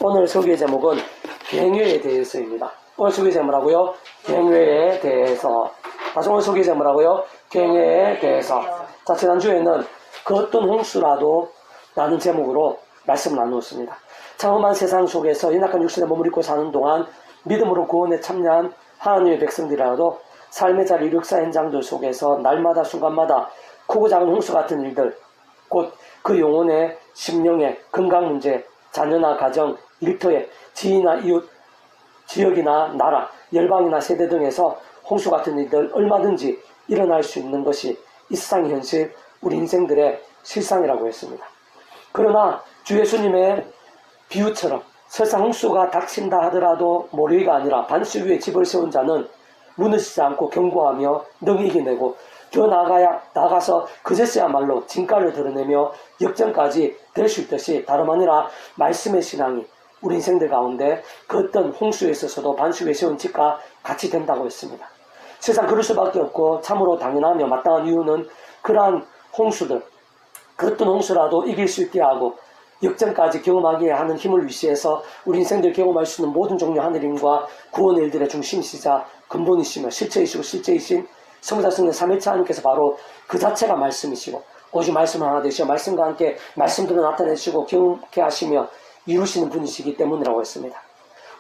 오늘 설교의 제목은 경외에 대해서입니다. 오늘 설교의 제목이라고요? 경외에 대해서. 다시 오늘 설교의 제목이라고요? 경외에 대해서. 자, 지난주에는 그 어떤 홍수라도 라는 제목으로 말씀을 나누었습니다. 장엄한 세상 속에서 연약한 육신에 몸을 입고 사는 동안 믿음으로 구원에 참여한 하나님의 백성들이라도 삶의 자리 역사 현장들 속에서 날마다 순간마다 크고 작은 홍수 같은 일들, 곧 그 영혼의 심령의 건강 문제, 자녀나 가정, 일터에 지인이나 이웃, 지역이나 나라, 열방이나 세대 등에서 홍수 같은 일들 얼마든지 일어날 수 있는 것이 이 세상의 현실, 우리 인생들의 실상이라고 했습니다. 그러나 주 예수님의 비유처럼 설사 홍수가 닥친다 하더라도 모르기가 아니라 반수 위에 집을 세운 자는 무너지지 않고 견고하며 능히 이겨내고 더 나아가서 그제서야말로 진가를 드러내며 역전까지 될 수 있듯이 다름 아니라 말씀의 신앙이 우리 인생들 가운데 그 어떤 홍수에 있어서도 반수 위에 세운 집과 같이 된다고 했습니다. 세상 그럴 수밖에 없고 참으로 당연하며 마땅한 이유는 그러한 홍수들, 그 어떤 홍수라도 이길 수 있게 하고 역전까지 경험하게 하는 힘을 위시해서 우리 인생들 경험할 수 있는 모든 종류 하늘임과 구원의 일들의 중심이시자 근본이시며 실체이시고 실제이신 성자 성령 삼일체 하나님께서 바로 그 자체가 말씀이시고 오직 말씀 하나 되시어 말씀과 함께 말씀들을 나타내시고 경험케 하시며 이루시는 분이시기 때문이라고 했습니다.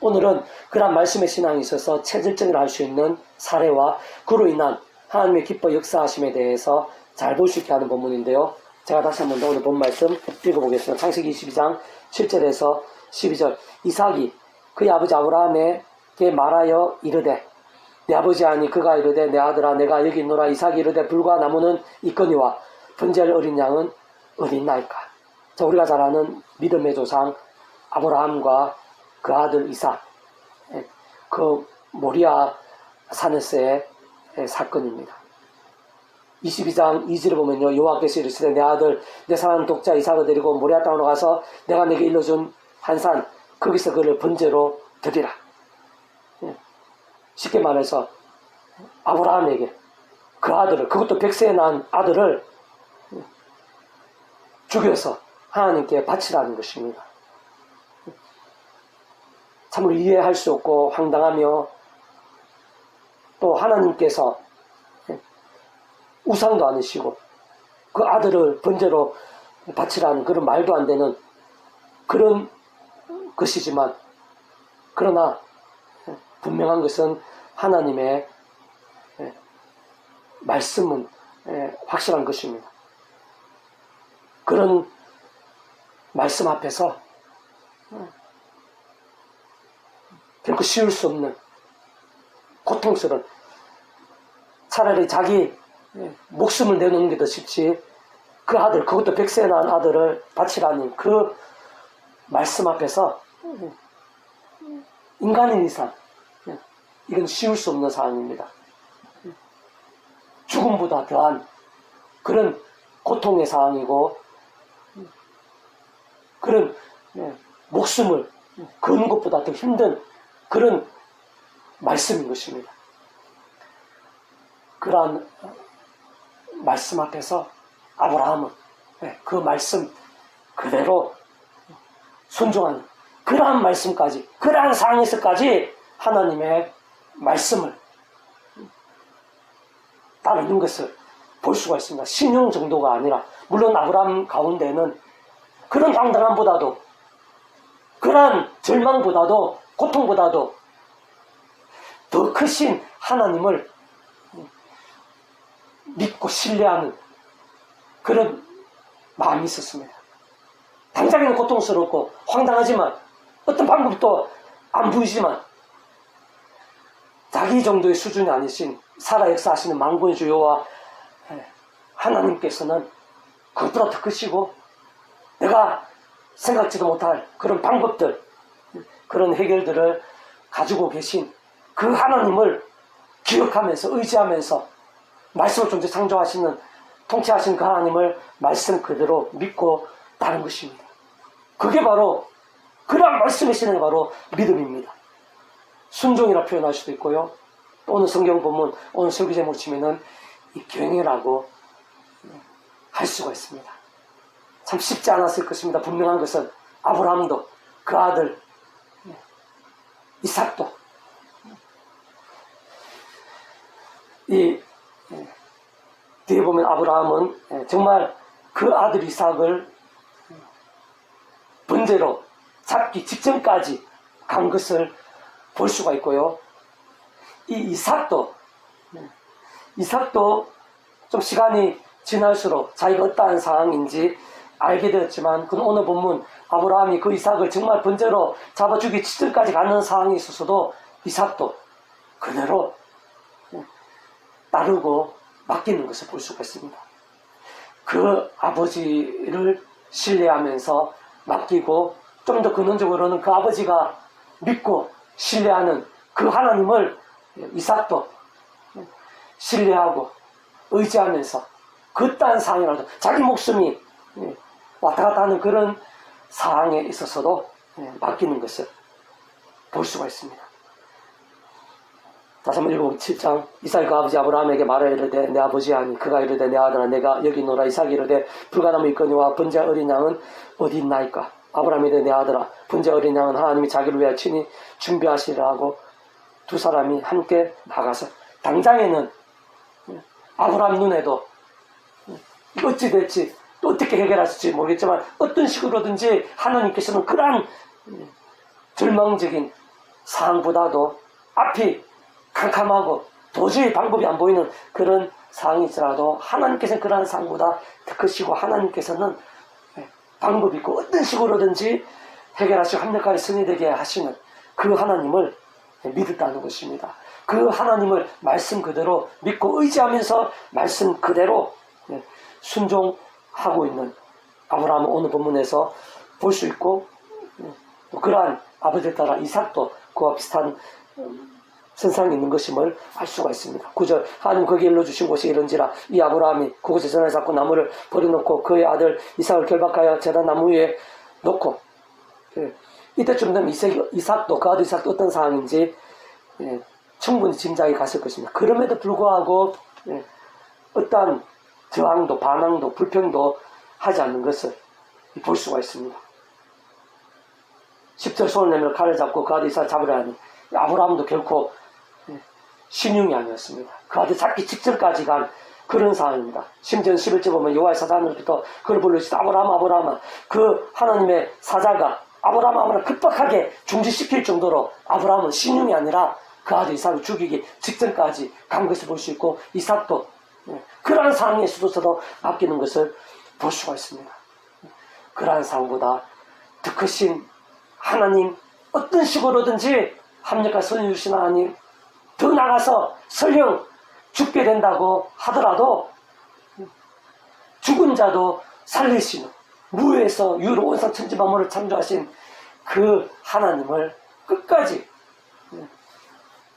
오늘은 그런 말씀의 신앙이 있어서 체질적으로 할 수 있는 사례와 그로 인한 하나님의 기뻐 역사하심에 대해서 잘 볼 수 있게 하는 본문인데요. 제가 다시 한번 더 오늘 본 말씀 읽어보겠습니다. 창세기 22장 7절에서 12절. 이삭이 그의 아버지 아브라함에게 말하여 이르되 내 아버지 아니 그가 이르되 내 아들아 내가 여기 있노라. 이삭이 이르되 불과 나무는 있거니와 번제할 어린 양은 어디 있나이까. 자, 우리가 잘 아는 믿음의 조상 아브라함과 그 아들 이삭, 그 모리아 산에서의 사건입니다. 22장 2절을 보면요, 여호와께서 이르시되 내 아들 내 사랑하는 독자 이삭을 데리고 모리아 땅으로 가서 내가 내게 일러준 한산 거기서 그를 번제로 드리라. 쉽게 말해서 아브라함에게 그 아들을, 그것도 100세에 낳은 아들을 죽여서 하나님께 바치라는 것입니다. 참으로 이해할 수 없고 황당하며 또 하나님께서 우상도 않으시고 그 아들을 번제로 바치라는 그런 말도 안 되는 그런 것이지만 그러나 분명한 것은 하나님의 말씀은 확실한 것입니다. 그런 말씀 앞에서 결코 쉬울 수 없는 고통스러운, 차라리 자기 목숨을 내놓는 게 더 쉽지 그 아들, 그것도 100세에 낳은 아들을 바치라는 그 말씀 앞에서 인간인 이상 이건 쉬울 수 없는 상황입니다. 죽음보다 더한 그런 고통의 상황이고 그런 목숨을 거는 것보다 더 힘든 그런 말씀인 것입니다. 그러한 말씀 앞에서 아브라함은 그 말씀 그대로 순종하는 그러한 말씀까지, 그러한 상황에서까지 하나님의 말씀을 따르는 것을 볼 수가 있습니다. 신용 정도가 아니라, 물론 아브라함 가운데는 그런 황당함보다도, 그러한 절망보다도, 고통보다도 더 크신 하나님을 믿고 신뢰하는 그런 마음이 있었습니다. 당장에는 고통스럽고 황당하지만 어떤 방법도 안 보이지만 자기 정도의 수준이 아니신 살아 역사하시는 만군의 주여와 하나님께서는 그것보다 더 크시고 내가 생각지도 못할 그런 방법들, 그런 해결들을 가지고 계신 그 하나님을 기억하면서 의지하면서 말씀을 존재 창조하시는 통치하신 그 하나님을 말씀 그대로 믿고 따른 것입니다. 그게 바로 그러한 말씀의 신앙이 바로 믿음입니다. 순종이라 표현할 수도 있고요. 또 오늘 성경 본문, 오늘 설교 제목을 치면은 이 경외라고 할 수가 있습니다. 참 쉽지 않았을 것입니다. 분명한 것은 아브라함도 그 아들 이삭도 이 뒤에 보면 아브라함은 정말 그 아들 이삭을 번제로 잡기 직전까지 간 것을 볼 수가 있고요. 이 이삭도 좀 시간이 지날수록 자기가 어떠한 상황인지 알게 되었지만, 그 오늘 본문 아브라함이 그 이삭을 정말 번제로 잡아주기 직전까지 가는 상황이 있어서도 이삭도 그대로 따르고 맡기는 것을 볼 수가 있습니다. 그 아버지를 신뢰하면서 맡기고, 좀 더 근원적으로는 그 아버지가 믿고 신뢰하는 그 하나님을 이삭도 신뢰하고 의지하면서 그딴 상황이라도 자기 목숨이 왔다 갔다 하는 그런 상황에 있어서도 맡기는 것을 볼 수가 있습니다. 다시 한번 읽어보면 7장. 이삭이 그 아버지 아브라함에게 말하여 이르되 내 아버지 하니 그가 이르되 내 아들아 내가 여기 있노라. 이삭이 이르되 불가나무 있거니와 번제 어린 양은 어디 있나이까. 아브라함이 이르되 내 아들아 번제 어린 양은 하나님이 자기를 위하여 친히 준비하시리라 하고 두 사람이 함께 나가서, 당장에는 아브라함 눈에도 어찌 될지 또 어떻게 해결하실지 모르겠지만 어떤 식으로든지 하나님께서는 그러한 절망적인 상황보다도 앞이 캄캄하고 도저히 방법이 안 보이는 그런 상황이지라도 하나님께서는 그러한 상황보다 더 크시고, 하나님께서는 방법이 있고 어떤 식으로든지 해결하시고 합력하게 승리되게 하시는 그 하나님을 믿었다는 것입니다. 그 하나님을 말씀 그대로 믿고 의지하면서 말씀 그대로 순종하고 있는 아브라함은 오늘 본문에서 볼 수 있고, 그러한 아버지에 따라 이삭도 그와 비슷한 선상에 있는 것임을 알 수가 있습니다. 9절. 하나님 거기 일러주신 곳이 이런지라 이 아브라함이 그곳에 전에 잡고 나무를 버려놓고 그의 아들 이삭을 결박하여 제단 나무 위에 놓고, 이때쯤 되면 이삭도 그 아들 이삭도 어떤 상황인지 충분히 짐작이 갔을 것입니다. 그럼에도 불구하고 어떠한 저항도 반항도 불평도 하지 않는 것을 볼 수가 있습니다. 10절. 손을 내밀어 칼을 잡고 그 아들 이삭을 잡으려 하니 아브라함도 결코 신용이 아니었습니다. 그 아들 잡기 직전까지 간 그런 상황입니다. 심지어 11절 보면 여호와의 사자로부터 그를 불러주시다 아브라함 아브라함, 그 하나님의 사자가 아브라함을 급박하게 중지시킬 정도로 아브라함은 신용이 아니라 그 아들 이삭을 죽이기 직전까지 간 것을 볼 수 있고, 이삭도 그러한 상황에 있어서도 맡기는 것을 볼 수가 있습니다. 그러한 상황보다 더 크신 하나님, 어떤 식으로든지 합력과 선을 주신 하나님, 더 나가서 설령 죽게 된다고 하더라도 죽은 자도 살리시는 무에서 유로 온상 천지 만물을 창조하신 그 하나님을 끝까지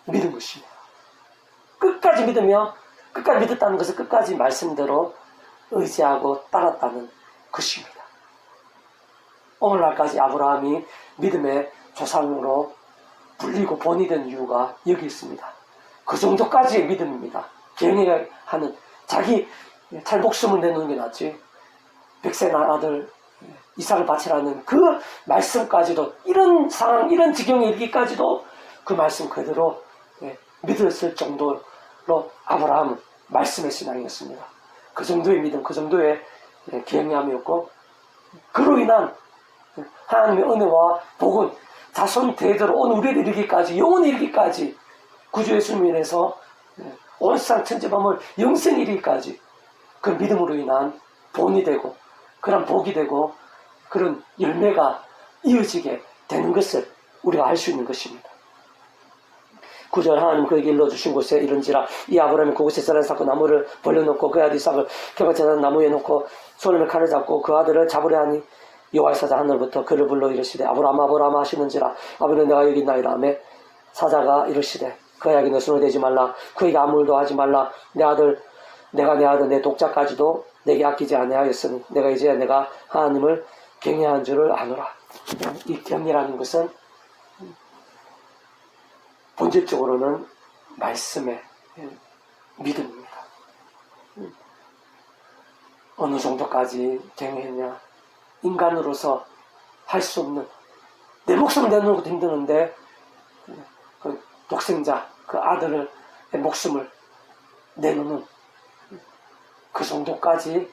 믿은 것입니다. 끝까지 믿으며, 끝까지 믿었다는 것은 끝까지 말씀대로 의지하고 따랐다는 것입니다. 오늘날까지 아브라함이 믿음의 조상으로 불리고 본이 된 이유가 여기 있습니다. 그 정도까지의 믿음입니다. 경외하는, 자기 잘 목숨을 내놓는 게 낫지 백세 난 아들 이삭을 바치라는 그 말씀까지도, 이런 상황 이런 지경에 이르기까지도 그 말씀 그대로 믿었을 정도로 아브라함은 말씀의 신앙이었습니다. 그 정도의 믿음, 그 정도의 경외함이었고, 그로 인한 하나님의 은혜와 복은 자손 대대로 온 우리에 이르기까지, 영원히 이르기까지, 구주 예수님을 인해서 온 세상 천지만물 영생에 이르기까지 그 믿음으로 인한 본이 되고 그런 복이 되고 그런 열매가 이어지게 되는 것을 우리가 알 수 있는 것입니다. 9절. 하나님 그에게 일러주신 곳에 이른지라 이 아브라함이 그곳에 제단을 쌓고 나무를 벌려놓고 그 아들 이삭을 결박 제단 나무에 놓고 손을 칼을 잡고 그 아들을 잡으려 하니 여호와의 사자 하늘부터 그를 불러 이르시되 아브라함 아브라함 하시는지라. 아버지는 내가 여기 있나이다 하며 사자가 이르시되 그에게 내 손을 대지 말라. 그에게 아무 일도 하지 말라. 내가 내 아들 내 독자까지도 내게 아끼지 아니하였으니 내가 이제 내가 하나님을 경외한 줄을 아노라. 이 경외라는 것은 본질적으로는 말씀의 믿음입니다. 어느 정도까지 경외했냐? 인간으로서 할 수 없는, 내 목숨을 내놓는 것도 힘드는데 그 독생자 그 아들의 목숨을 내놓는 그 정도까지,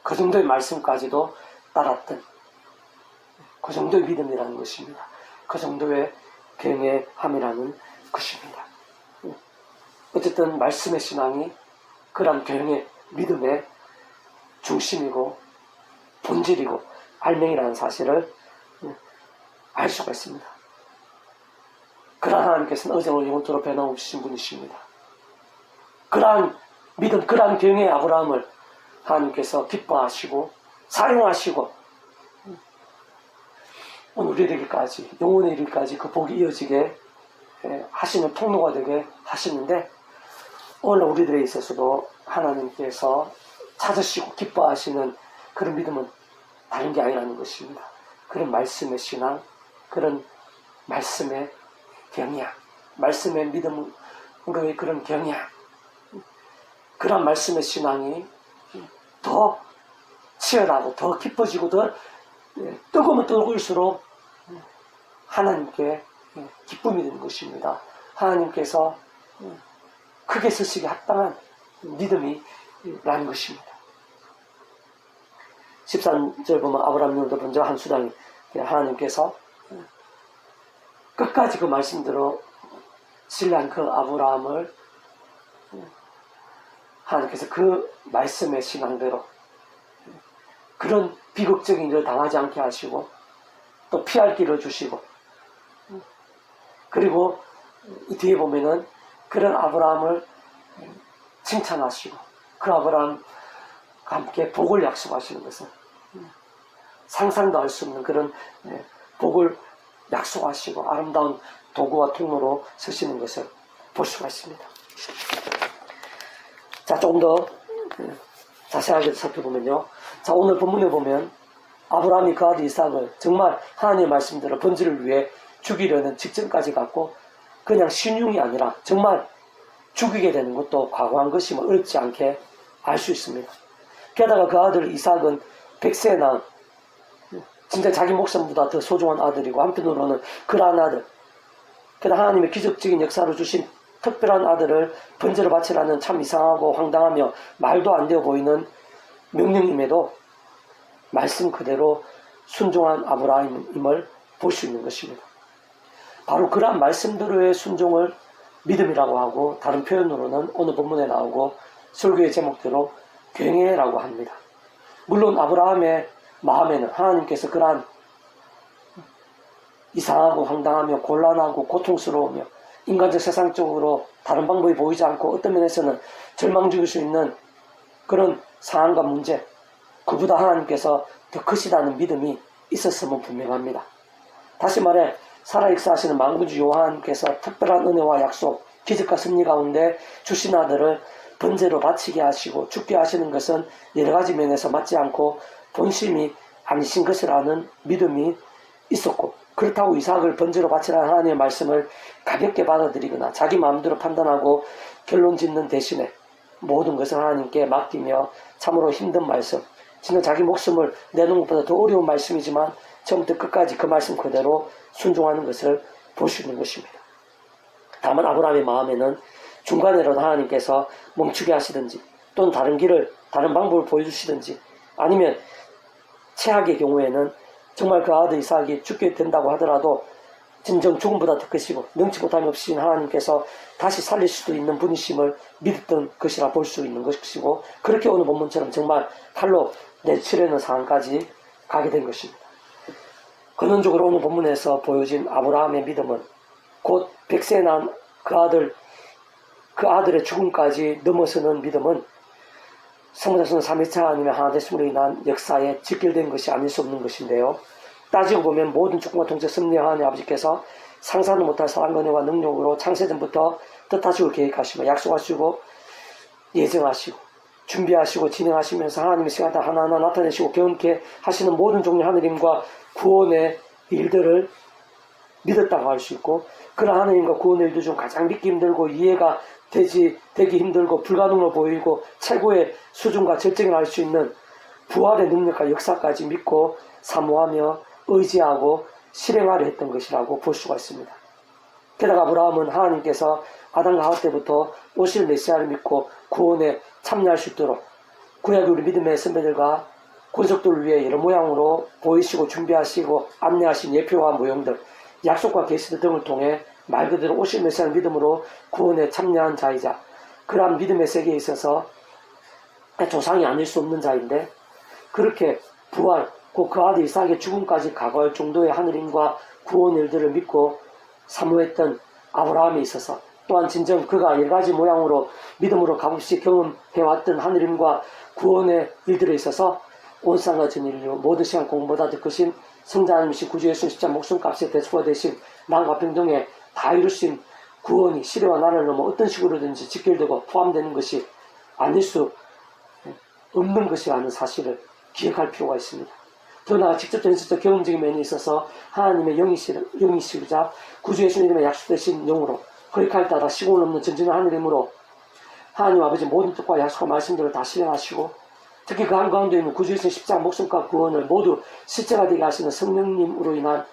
그 정도의 말씀까지도 따랐던 그 정도의 믿음이라는 것입니다. 그 정도의 경외함이라는 것입니다. 어쨌든 말씀의 신앙이 그런 경외, 믿음의 중심이고 본질이고 알맹이라는 사실을 알 수가 있습니다. 그러한 하나님께서는 어제로 영원토록 변함없으신 분이십니다. 그러한 믿음, 그러한 경외의 아브라함을 하나님께서 기뻐하시고 사용하시고 오늘 이르기까지, 영원에 이르기까지 그 복이 이어지게 하시는 통로가 되게 하시는데, 오늘 우리들에 있어서도 하나님께서 찾으시고 기뻐하시는 그런 믿음은 다른 게 아니라는 것입니다. 그런 말씀의 신앙, 그런 말씀의 경외, 말씀의 믿음으로의 그런 경외, 그런 말씀의 신앙이 더 치열하고 더 깊어지고 더 뜨거우면 뜨거울수록 하나님께 기쁨이 되는 것입니다. 하나님께서 크게 쓰시기에 합당한 믿음이라는 것입니다. 13절 보면 아브라함을 먼저 한 수당이 하나님께서 끝까지 그 말씀대로 신뢰한 그 아브라함을 하나님께서 그 말씀의 신앙대로 그런 비극적인 일을 당하지 않게 하시고 또 피할 길을 주시고, 그리고 이 뒤에 보면은 그런 아브라함을 칭찬하시고 그 아브라함과 함께 복을 약속하시는 것은 상상도 할 수 없는 그런 복을 약속하시고 아름다운 도구와 통로로 쓰시는 것을 볼 수가 있습니다. 자, 조금 더 자세하게 살펴보면요. 자, 오늘 본문에 보면 아브라함이 그 아들 이삭을 정말 하나님의 말씀대로 번제를 위해 죽이려는 직전까지 갔고, 그냥 신용이 아니라 정말 죽이게 되는 것도 과거한 것임을 어렵지 않게 알 수 있습니다. 게다가 그 아들 이삭은 100세에 낳은 진짜 자기 목숨보다 더 소중한 아들이고, 한편으로는 그러한 아들, 게다가 하나님의 기적적인 역사를 주신 특별한 아들을 번제로 바치라는 참 이상하고 황당하며 말도 안 되어 보이는 명령임에도 말씀 그대로 순종한 아브라함임을 볼 수 있는 것입니다. 바로 그러한 말씀대로의 순종을 믿음이라고 하고, 다른 표현으로는 오늘 본문에 나오고 설교의 제목대로 경외라고 합니다. 물론 아브라함의 마음에는 하나님께서 그러한 이상하고 황당하며 곤란하고 고통스러우며 인간적 세상적으로 다른 방법이 보이지 않고 어떤 면에서는 절망 죽일 수 있는 그런 상황과 문제, 그보다 하나님께서 더 크시다는 믿음이 있었음은 분명합니다. 다시 말해 살아 역사하시는 만군주 여호와께서 특별한 은혜와 약속, 기적과 승리 가운데 주신 아들을 번제로 바치게 하시고 죽게 하시는 것은 여러 가지 면에서 맞지 않고 본심이 아니신 것이라는 믿음이 있었고, 그렇다고 이삭을 번제로 바치라는 하나님의 말씀을 가볍게 받아들이거나 자기 마음대로 판단하고 결론 짓는 대신에 모든 것을 하나님께 맡기며 참으로 힘든 말씀, 진짜 자기 목숨을 내놓는 것보다 더 어려운 말씀이지만 처음부터 끝까지 그 말씀 그대로 순종하는 것을 볼 수 있는 것입니다. 다만 아브라함의 마음에는 중간에라도 하나님께서 멈추게 하시든지 또는 다른 길을, 다른 방법을 보여주시든지, 아니면 최악의 경우에는 정말 그 아들 이삭이 죽게 된다고 하더라도 진정 죽음보다 더 크시고 능치 못함이 없으신 하나님께서 다시 살릴 수도 있는 분이심을 믿었던 것이라 볼 수 있는 것이고, 그렇게 오늘 본문처럼 정말 칼로 내치려는 상황까지 가게 된 것입니다. 근원적으로 오늘 본문에서 보여진 아브라함의 믿음은 곧 100세에 난 그 아들의 죽음까지 넘어서는 믿음은 성자손 3위차 하나님의 하나 되심으로 인한 역사에 직결된 것이 아닐 수 없는 것인데요. 따지고 보면 모든 주권과 통치 섭리의 하나님 아버지께서 상상도 못할 사랑과 은혜와 능력으로 창세전부터 뜻하시고 계획하시고 약속하시고 예정하시고 준비하시고 진행하시면서 하나님의 시간에 하나하나 나타내시고 경험케 하시는 모든 종류의 하느님과 구원의 일들을 믿었다고 할 수 있고, 그런 하느님과 구원의 일들 중 가장 믿기 힘들고 이해가 되기 힘들고 불가능으로 보이고 최고의 수준과 절정을 알 수 있는 부활의 능력과 역사까지 믿고 사모하며 의지하고 실행하려 했던 것이라고 볼 수가 있습니다. 게다가 아브라함은 하나님께서 아담과 하와 때부터 오실 메시아를 믿고 구원에 참여할 수 있도록 구약의 우리 믿음의 선배들과 권속들을 위해 여러 모양으로 보이시고 준비하시고 안내하신 예표와 모형들, 약속과 계시들 등을 통해 말 그대로 오실 메시아를 믿음으로 구원에 참여한 자이자 그러한 믿음의 세계에 있어서 조상이 아닐 수 없는 자인데 그렇게 부활, 그 아들 이삭의 죽음까지 각오할 정도의 하늘임과 구원 일들을 믿고 사모했던 아브라함에 있어서 또한 진정 그가 여러 가지 모양으로 믿음으로 값없이 경험해왔던 하늘임과 구원의 일들에 있어서 온 땅과 전 인류 모든 시간 공보다 더 크신 성자 하나님이신 구주 예수 십자 목숨값의 대수가 되신 남과 평등에 다 이루신 구원이 시대와 나라를 넘어 어떤 식으로든지 직결되고 포함되는 것이 아닐 수 없는 것이라는 사실을 기억할 필요가 있습니다. 더 나아가 직접 전술적 경험적인 면에 있어서 하나님의 영이시자 구주 예수님의 약속되신 영으로 거룩할 따라 시공을 넘는 전진한 하늘이므로 하나님 아버지 모든 뜻과 약속과 말씀들을 다 실행하시고 특히 그 한가운데 있는 구주 예수님 십자가 목숨과 구원을 모두 실제가 되게 하시는 성령님으로 인한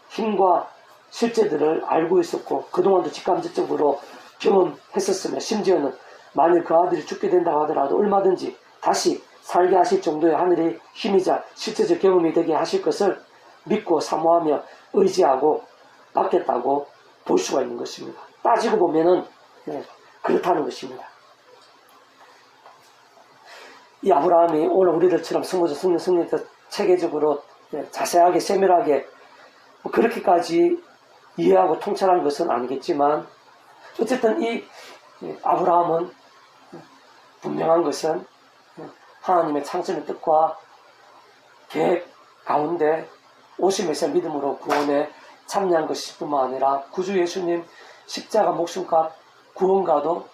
힘과 실제들을 알고 있었고 그동안도 직감적으로 경험했었으며 심지어는 만일 그 아들이 죽게 된다고 하더라도 얼마든지 다시 살게 하실 정도의 하늘의 힘이자 실제적 경험이 되게 하실 것을 믿고 사모하며 의지하고 받겠다고 볼 수가 있는 것입니다. 따지고 보면은 그렇다는 것입니다. 이 아브라함이 오늘 우리들처럼 성모적 성령 체계적으로 자세하게 세밀하게 그렇게까지 이해하고 통찰한 것은 아니겠지만 어쨌든 이 아브라함은 분명한 것은 하나님의 창조의 뜻과 계획 가운데 오심에서 믿음으로 구원에 참여한 것뿐만 아니라 구주 예수님 십자가 목숨값 구원과도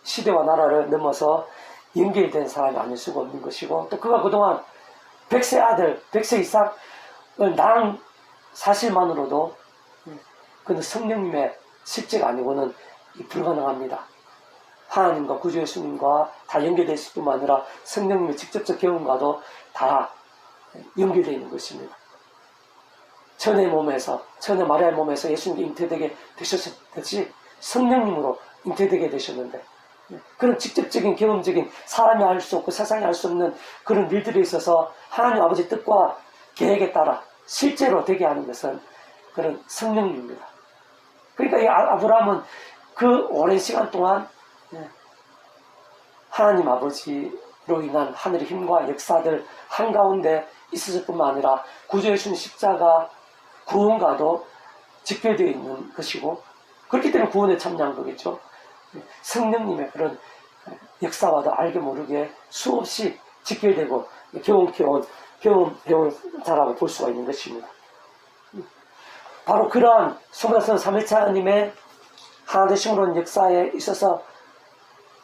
시대와 나라를 넘어서 연결된 사람이 아닐 수가 없는 것이고 또 그가 그동안 백세 아들, 백세 이삭을 낳은 사실만으로도 그는 성령님의 실제가 아니고는 불가능합니다. 하나님과 구주 예수님과 다 연결되어 있을 뿐만 아니라 성령님의 직접적 경험과도 다 연결되어 있는 것입니다. 천의 몸에서, 천의 마리아의 몸에서 예수님이 잉태되게 되셨듯이 성령님으로 잉태되게 되셨는데 그런 직접적인 경험적인 사람이 알 수 없고 세상이 알 수 없는 그런 일들에 있어서 하나님 아버지 뜻과 계획에 따라 실제로 되게 하는 것은 그런 성령님입니다. 그러니까 이 아브라함은 그 오랜 시간 동안 하나님 아버지로 인한 하늘의 힘과 역사들 한가운데 있었을 뿐만 아니라 구주 예수님 십자가 구원과도 직결되어 있는 것이고 그렇기 때문에 구원에 참여한 거겠죠. 성령님의 그런 역사와도 알게 모르게 수없이 직결되고 경험해온 자라고 볼 수가 있는 것입니다. 바로 그러한 소문나선 삼위일체 하나님의 하나 되심으로는 역사에 있어서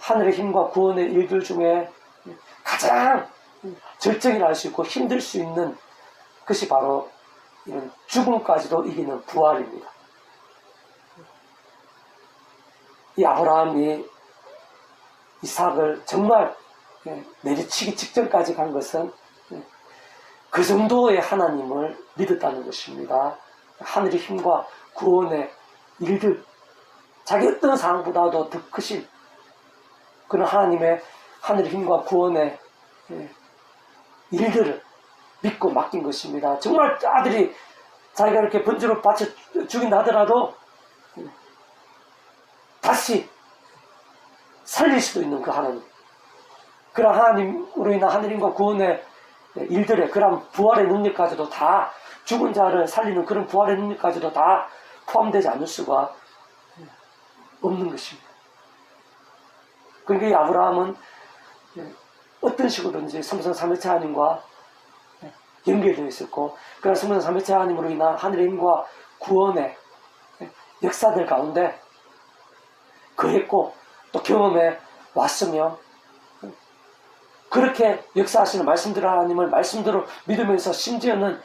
하늘의 힘과 구원의 일들 중에 가장 절정이라 할 수 있고 힘들 수 있는 것이 바로 이런 죽음까지도 이기는 부활입니다. 이 아브라함이 이삭을 정말 내리치기 직전까지 간 것은 그 정도의 하나님을 믿었다는 것입니다. 하늘의 힘과 구원의 일들, 자기 어떤 상황보다도 더 크신 그런 하나님의 하늘의 힘과 구원의 일들을 믿고 맡긴 것입니다. 정말 아들이 자기가 이렇게 번지로 바쳐 죽인다 하더라도 다시 살릴 수도 있는 그 하나님, 그런 하나님으로 인한 하늘의 힘과 구원의 일들의 그런 부활의 능력까지도 다 죽은 자를 살리는 그런 부활의 능력까지도 다 포함되지 않을 수가 없는 것입니다. 그러니까 이 아브라함은 어떤 식으로든지 성성 삼위일체 하나님과 연결되어 있었고 그런 성성 삼위일체 하나님으로 인한 하늘의 힘과 구원의 역사들 가운데 거했고 또 경험해 왔으며 그렇게 역사하시는 말씀대로 하나님을 말씀대로 믿으면서 심지어는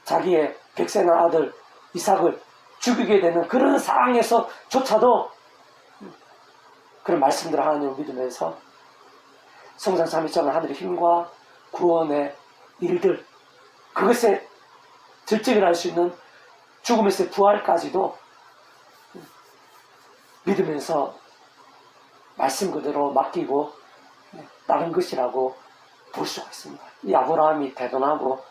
자기의 백세나 아들 이삭을 죽이게 되는 그런 상황에서조차도 그런 말씀대로 하나님을 믿으면서 성상 삼위일체 하늘의 힘과 구원의 일들 그것에 절정을 할 수 있는 죽음에서의 부활까지도 믿으면서 말씀 그대로 맡기고 따른 것이라고 볼 수가 있습니다. 이 아브라함이 대단하고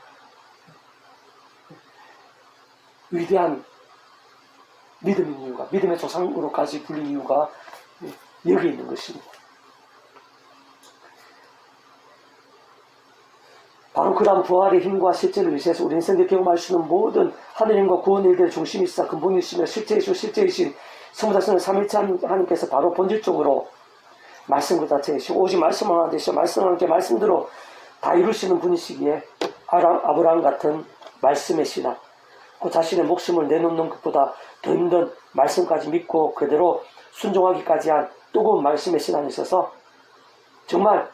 위대한 믿음인 이유가, 믿음의 조상으로까지 불린 이유가 여기 있는 것입니다. 바로 그러한 부활의 힘과 실제를 위해서 우리 인생에 경험할 수 있는 모든 하늘의 힘과 구원의 일들의 중심이시사 근본이시며 실제이신 성부자성의 삼일체 하나님께서 바로 본질적으로 말씀 그 자체이시고 오직 말씀 하나 되시고 말씀 함께 말씀대로 다 이루시는 분이시기에 아브라함 같은 말씀의 신앙, 그 자신의 목숨을 내놓는 것보다 더 힘든 말씀까지 믿고 그대로 순종하기까지 한 뜨거운 말씀의 신앙이 있어서 정말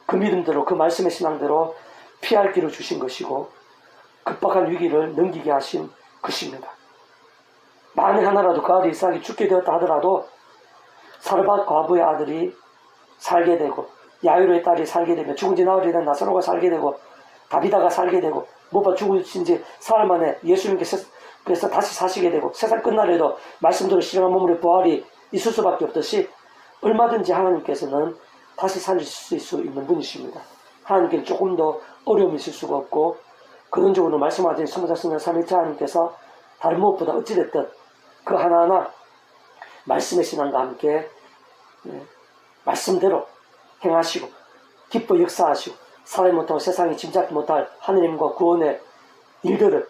그 믿음대로 그 말씀의 신앙대로 피할 길을 주신 것이고 급박한 위기를 넘기게 하신 것입니다. 만에 하나라도 그 아들 이삭이 죽게 되었다 하더라도 사르밧 과부의 아들이 살게 되고 야이로의 딸이 살게 되며 죽은 지 나흘이 된 나사로가 살게 되고 다비다가 살게 되고 못봐 죽으신 지 사흘 만에 예수님께서 다시 사시게 되고 세상 끝날에도 말씀대로 실행한 몸으로 부활이 있을 수밖에 없듯이 얼마든지 하나님께서는 다시 살리실 수 있는 분이십니다. 하나님께는 조금 더 어려움이 있을 수가 없고 근원적으로 말씀하신 성자성자 삼일체 하나님께서 다른 무엇보다 어찌됐든 그 하나하나 말씀의 신앙과 함께 말씀대로 행하시고 기뻐 역사하시고 사람이 못하고 세상이 짐작지 못할 하느님과 구원의 일들을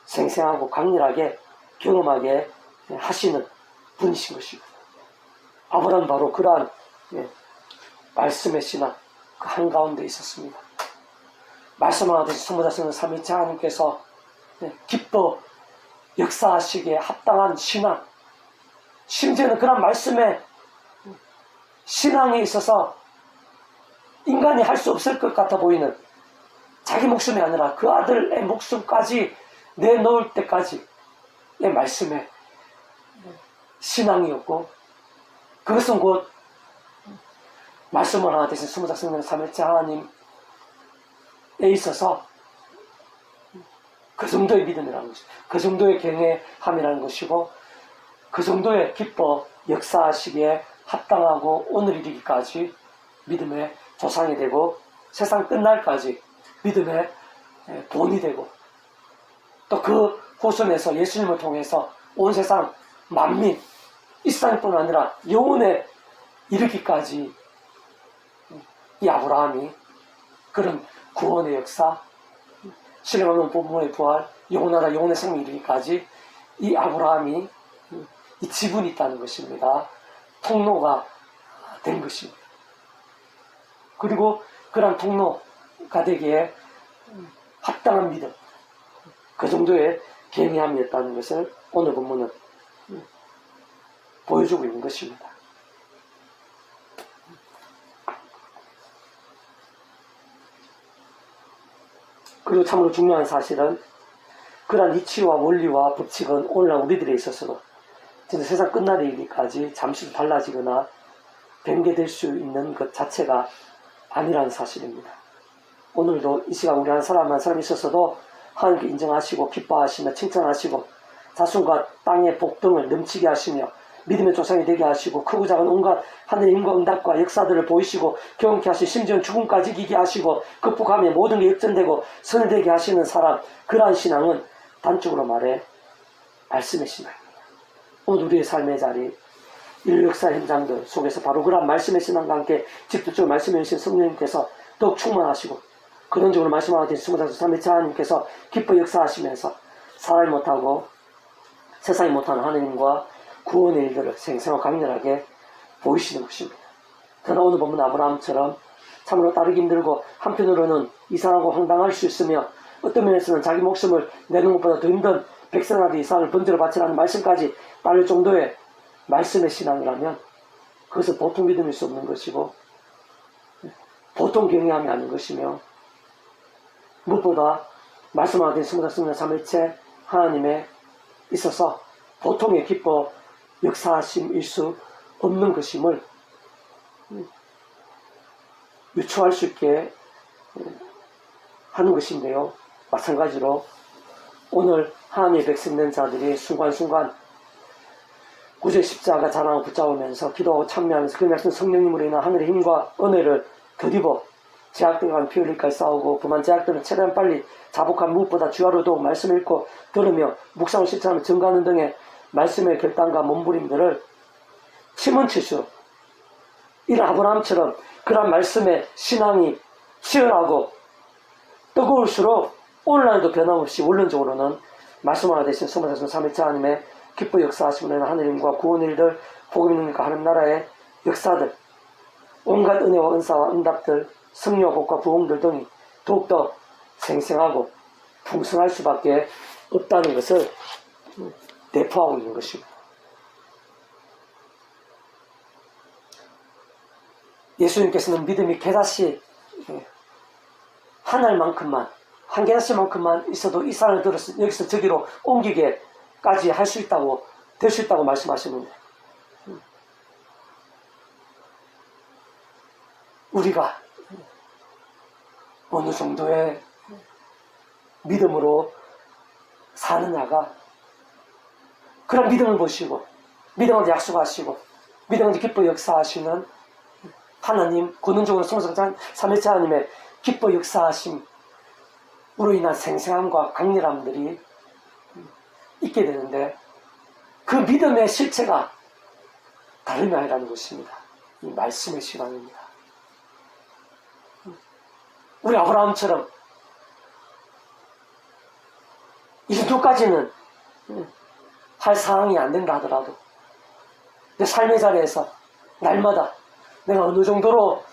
생생하고 강렬하게 경험하게 하시는 분이신 것입니다. 아브라함은 바로 그러한 말씀의 신앙 그 한가운데 있었습니다. 말씀하듯이 성부자성은 삼위일체 하나님께서 기뻐 역사하시기에 합당한 신앙, 심지어는 그런 말씀의 신앙에 있어서 인간이 할 수 없을 것 같아 보이는 자기 목숨이 아니라 그 아들의 목숨까지 내놓을 때까지의 말씀의 신앙이었고 그것은 곧 말씀을 하나 되신 성부자성은 삼위일체 하나님에 있어서 그 정도의 믿음이라는 것이고 그 정도의 경외함이라는 것이고 그 정도의 기뻐 역사하시기에 합당하고 오늘 이르기까지 믿음의 조상이 되고 세상 끝날까지 믿음의 본이 되고 또 그 후손에서 예수님을 통해서 온 세상 만민 이 세상뿐 아니라 영혼에 이르기까지 이 아브라함이 그런 구원의 역사 신령하는 부모의 부활 영원하다 영혼의 생명에 이르기까지 이 아브라함이 이 지분이 있다는 것입니다. 통로가 된 것입니다. 그리고 그런 통로가 되기에 합당한 믿음 그 정도의 경외함이었다는 것을 오늘 본문은 보여주고 있는 것입니다. 그리고 참으로 중요한 사실은 그러한 이치와 원리와 법칙은 오늘날 우리들에 있어서도 진짜 세상 끝날에 이르기까지 잠시 달라지거나 변개될 수 있는 것 자체가 아니라는 사실입니다. 오늘도 이 시간 우리 한 사람이 있었어도 하나님께 인정하시고 기뻐하시며 칭찬하시고 자손과 땅의 복등을 넘치게 하시며 믿음의 조상이 되게 하시고 크고 작은 온갖 하늘의 힘과 응답과 역사들을 보이시고 경험케 하시고 심지어 죽음까지 이기게 하시고 극복하며 모든 게 역전되고 선을 되게 하시는 사람 그러한 신앙은 단적으로 말해 말씀의 신앙입니다. 오늘 우리의 삶의 자리 인류 역사 현장들 속에서 바로 그러한 말씀의 신앙과 함께 직접적으로 말씀해 주신 성령님께서 더욱 충만하시고 근원적으로 말씀하신 성부자성자 삼위일체 하나님께서 기뻐 역사하시면서 사람이 못하고 세상이 못하는 하느님과 구원의 일들을 생생하고 강렬하게 보이시는 것입니다. 그러나 오늘 보면 아브라함처럼 참으로 따르기 힘들고 한편으로는 이상하고 황당할 수 있으며 어떤 면에서는 자기 목숨을 내는 것보다 더 힘든 백성아들 이상을 번제로 바치라는 말씀까지 따를 정도의 말씀의 신앙이라면 그것은 보통 믿음일 수 없는 것이고 보통 경외함이 아닌 것이며 무엇보다 말씀하신 성부자성자 삼위일체 하나님에 있어서 보통의 기뻐 역사하심일 수 없는 것임을 유추할 수 있게 하는 것인데요. 마찬가지로 오늘 하나님의 백성 된 자들이 순간순간 구주의 십자가 자랑을 붙잡으면서 기도하고 참여하면서 그 말씀 성령님으로 인한 하늘의 힘과 은혜를 덧입어 제약들과 피 흘릴까지 싸우고 그만 제약들은 최대한 빨리 자복한 무엇보다 주야로 더욱 말씀을 읽고 들으며 묵상을 실천하며 증거하는 등의 말씀의 결단과 몸부림들을 침은 칠수록 이런 아브라함처럼 그런 말씀의 신앙이 치열하고 뜨거울수록 오늘날도 변함없이 원론적으로는 말씀 하나 되신 성모자손 3일차 하나님의 기뻐 역사하시는 하느님과 구원의 일들 복음의 능력과 하나님 나라의 역사들 온갖 은혜와 은사와 응답들 승리와 복과 부흥들 등이 더욱더 생생하고 풍성할 수밖에 없다는 것을 내포하고 있는 것입니다. 예수님께서는 믿음이 개다시 한 알만큼만 한 개다시만큼만 있어도 이 산을 들어서 여기서 저기로 옮기게까지 할 수 있다고 될 수 있다고 말씀하시는데 우리가 어느 정도의 믿음으로 사느냐가 그런 믿음을 보시고 믿음을 약속하시고 믿음을 기뻐 역사하시는 하나님 근원적으로 성성찬 삼일체 하나님의 기뻐 역사하심으로 인한 생생함과 강렬함들이 있게 되는데 그 믿음의 실체가 다름이 아니라는 것입니다. 이 말씀의 시간입니다. 우리 아브라함처럼 이 정도까지는 할 상황이 안 된다 하더라도 내 삶의 자리에서 날마다 내가 어느 정도로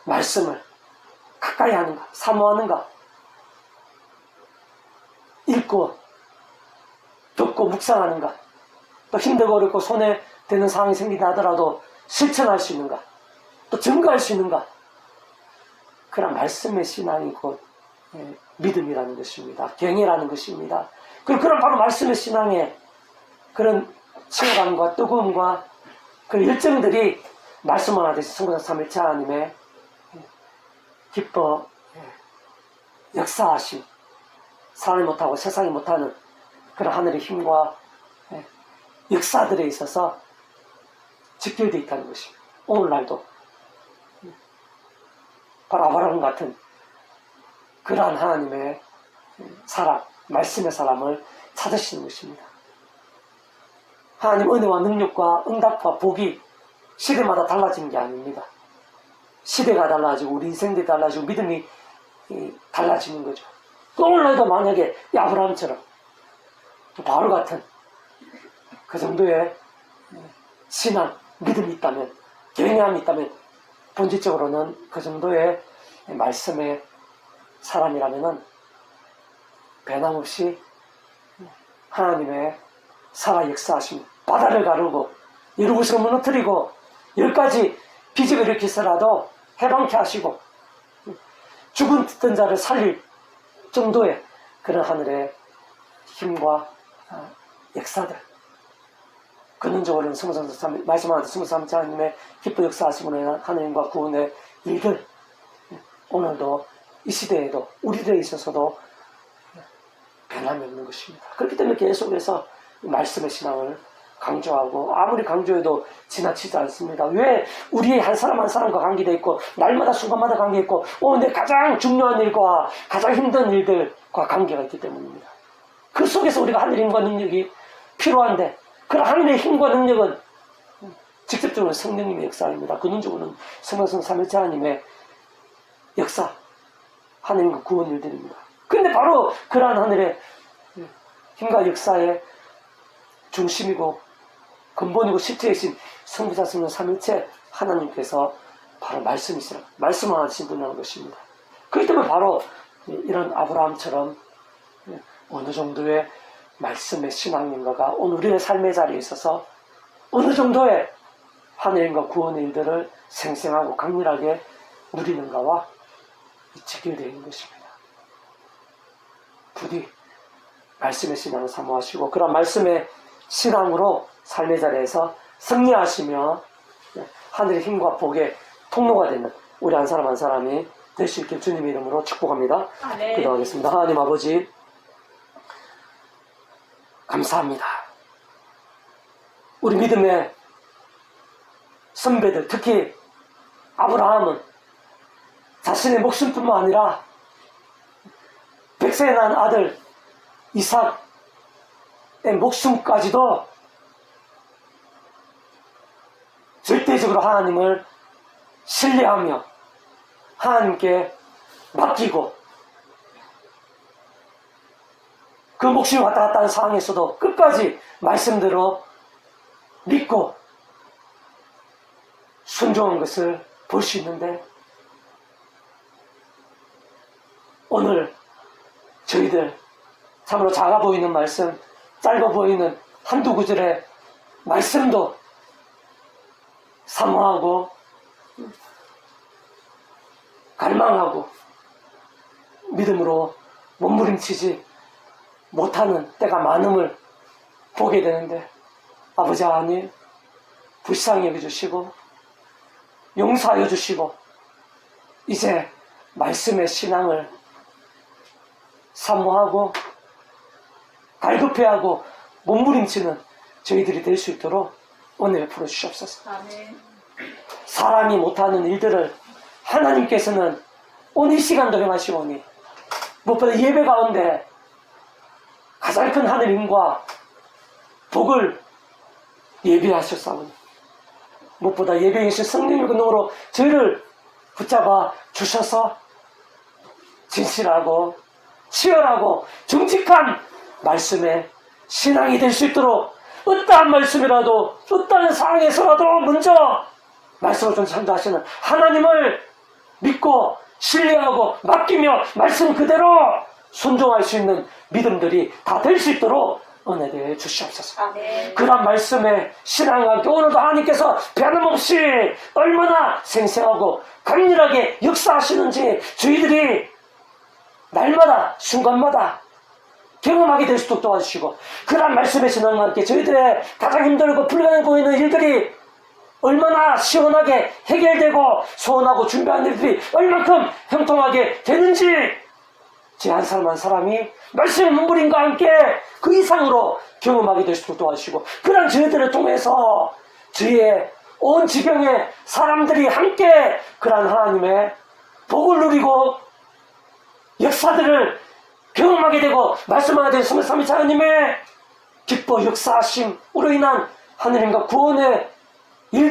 말씀을 가까이 하는가, 사모하는가, 읽고 듣고 묵상하는가, 또 힘들고 어렵고 손에 드는 상황이 생긴다 하더라도 실천할 수 있는가, 또 증거할 수 있는가, 그런 말씀의 신앙이 곧 믿음이라는 것입니다. 경외라는 것입니다. 그리고 그런 바로 말씀의 신앙의 그런 치열함과 뜨거움과 그 열정들이 말씀 하나 되신 성부자 3일차 하나님의 기뻐 역사하심, 사람이 못하고 세상이 못하는 그런 하늘의 힘과 역사들에 있어서 직결되어 있다는 것입니다. 오늘날도 바로 아브라함 같은 그러한 하나님의 사람, 말씀의 사람을 찾으시는 것입니다. 하나님 은혜와 능력과 응답과 복이 시대마다 달라지는 게 아닙니다. 시대가 달라지고 우리 인생들이 달라지고 믿음이 달라지는 거죠. 오늘날도 만약에 아브라함처럼 바울 같은 그 정도의 신앙, 믿음이 있다면, 경외함이 있다면 본질적으로는 그 정도의 말씀의 사람이라면은 변함없이 하나님의 살아 역사하심, 바다를 가르고 예루살렘을 무너뜨리고 10가지 기적을 일으키서라도 해방케 하시고 죽은 듣던 자를 살릴 정도의 그런 하늘의 힘과 역사들, 근원적으로는 말씀하는 23자 하나님의 기뻐 역사하심으로 하나님과 구원의 일들, 오늘도 이 시대에도 우리들에 있어서도 변함이 없는 것입니다. 그렇기 때문에 계속해서 말씀의 신앙을 강조하고 아무리 강조해도 지나치지 않습니다. 왜 우리의 한 사람 한 사람과 관계되어 있고 날마다 순간마다 관계되어 있고 오늘 가장 중요한 일과 가장 힘든 일들과 관계가 있기 때문입니다. 그 속에서 우리가 하늘의 힘과 능력이 필요한데 그런 하늘의 힘과 능력은 직접적으로 성령님의 역사입니다. 근원적으로는 성령성 3일째 하나님의 역사, 하나님과 구원 일들입니다. 근데 바로 그러한 하늘의 힘과 역사의 중심이고 근본이고 실체이신 성부자 성령 3일째 하나님께서 바로 말씀이시라, 말씀하신 분이라는 것입니다. 그렇기 때문에 바로 이런 아브라함처럼 어느 정도의 말씀의 신앙인가가 오늘 우리의 삶의 자리에 있어서 어느 정도의 하나님과 구원의 일들을 생생하고 강렬하게 누리는가와 직결되어 있는 것입니다. 부디 말씀의 신앙을 사모하시고 그런 말씀의 신앙으로 삶의 자리에서 승리하시며 하늘의 힘과 복의 통로가 되는 우리 한 사람 한 사람이 될 수 있길 주님의 이름으로 축복합니다. 아, 네. 기도하겠습니다. 하나님 아버지, 감사합니다. 우리 믿음의 선배들, 특히 아브라함은 자신의 목숨뿐만 아니라 100세에 난 아들 이삭의 목숨까지도 절대적으로 하나님을 신뢰하며 하나님께 맡기고 그 목숨이 왔다 갔다 하는 상황에서도 끝까지 말씀대로 믿고 순종한 것을 볼 수 있는데, 오늘 저희들 참으로 작아 보이는 말씀, 짧아 보이는 한두 구절의 말씀도 사모하고 갈망하고 믿음으로 몸부림치지 못하는 때가 많음을 보게 되는데, 아버지 하나님 불쌍히 여겨주시고 용서하여 주시고 이제 말씀의 신앙을 사모하고 갈급해하고 몸부림치는 저희들이 될 수 있도록 은혜 베풀어 주시옵소서. 아멘. 사람이 못하는 일들을 하나님께서는 오늘 이 시간도 행하시오니, 무엇보다 예배 가운데 가장 큰 하느님과 복을 예비하셨사오니, 무엇보다 예배에 계신 성령의 근동으로 저희를 붙잡아 주셔서 진실하고 치열하고 정직한 말씀의 신앙이 될 수 있도록, 어떠한 말씀이라도 어떠한 상황에서라도 먼저 말씀을 좀 전도하시는 하나님을 믿고 신뢰하고 맡기며 말씀 그대로 순종할 수 있는 믿음들이 다 될 수 있도록 은혜 되어 주시옵소서. 아멘. 그런 말씀의 신앙과 함께 오늘도 하나님께서 변함없이 얼마나 생생하고 강렬하게 역사하시는지 저희들이 날마다 순간마다 경험하게 될 수 있도록 도와주시고, 그런 말씀의 신앙과 함께 저희들의 가장 힘들고 불가능해 보이는 일들이 얼마나 시원하게 해결되고 소원하고 준비한 일들이 얼만큼 형통하게 되는지 제 한 사람 한 사람이 말씀의 눈물임과 함께 그 이상으로 경험하게 될 수 있도록 도와주시고, 그런 저희들을 통해서 저희의 온 지경의 사람들이 함께 그런 하나님의 복을 누리고 역사들을 경험하게 되고 말씀하게 된 23일 하나님의 기뻐 역사하심으로 인한 하느님과 구원의 일들